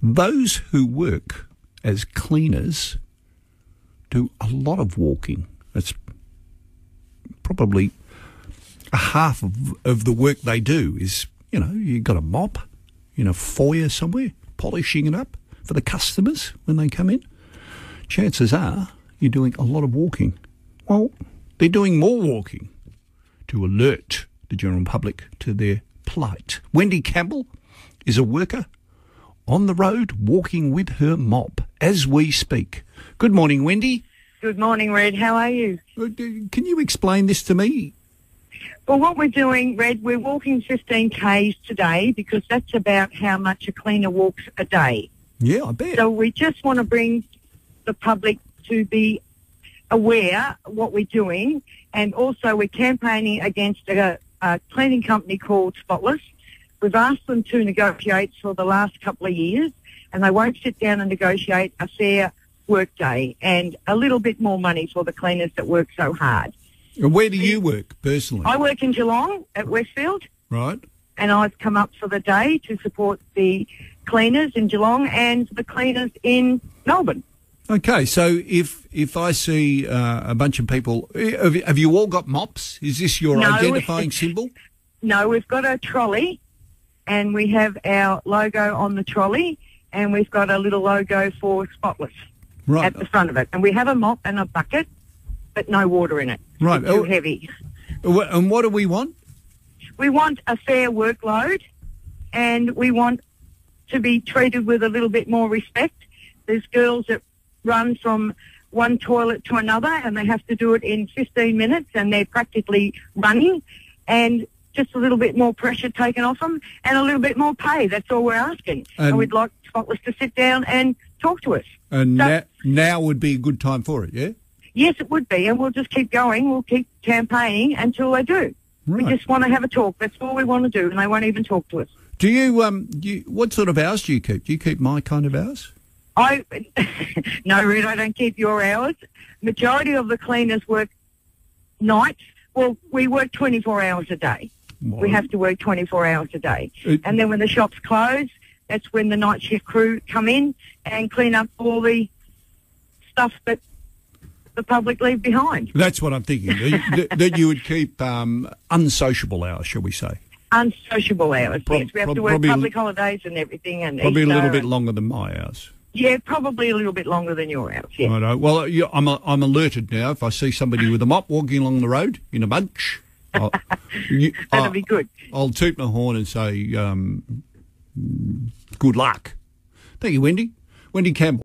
Those who work as cleaners do a lot of walking. It's probably a half of the work they do is, you've got a mop in a foyer somewhere, polishing it up for the customers when they come in. Chances are you're doing a lot of walking. Well, they're doing more walking to alert the general public to their plight. Wendy Campbell is a worker on the road walking with her mop as we speak. Good morning, Wendy. Good morning, Red. How are you? Can you explain this to me? Well, what we're doing, Red, we're walking 15 Ks today because that's about how much a cleaner walks a day. Yeah, I bet. So we just want to bring the public to be aware of what we're doing, and also we're campaigning against a cleaning company called Spotless. We've asked them to negotiate for the last couple of years, and they won't sit down and negotiate a fair work day and a little bit more money for the cleaners that work so hard. And where do you work personally? I work in Geelong at Westfield. Right. And I've come up for the day to support the cleaners in Geelong and the cleaners in Melbourne. Okay, so if I see a bunch of people, have you all got mops? Is this your identifying symbol? No, we've got a trolley, and we have our logo on the trolley, and we've got a little logo for Spotless at the front of it. And we have a mop and a bucket, but no water in it. Right. It's too heavy. And what do we want? We want a fair workload, and we want to be treated with a little bit more respect. There's girls that run from one toilet to another, and they have to do it in 15 minutes, and they're practically running, and just a little bit more pressure taken off them and a little bit more pay. That's all we're asking. And we'd like Spotless to sit down and talk to us. And now would be a good time for it, yeah? Yes, it would be, and we'll just keep going. We'll keep campaigning until they do. Right. We just want to have a talk. That's all we want to do, and they won't even talk to us. Do you, what sort of hours do you keep? Do you keep my kind of hours? No, Red, I don't keep your hours. Majority of the cleaners work nights. Well, we work 24 hours a day. Wow. We have to work 24 hours a day. And then when the shops close, that's when the night shift crew come in and clean up all the stuff that the public leave behind. That's what I'm thinking, that you would keep unsociable hours, shall we say? Unsociable hours, yes. We have to work public holidays and everything. And probably Easter, a little bit longer than my hours. Yeah, probably a little bit longer than your hours, yeah. Righto. Well, I'm alerted now. If I see somebody with a mop walking along the road in a bunch, that'll be good. I'll toot my horn and say, good luck. Thank you, Wendy. Wendy Campbell.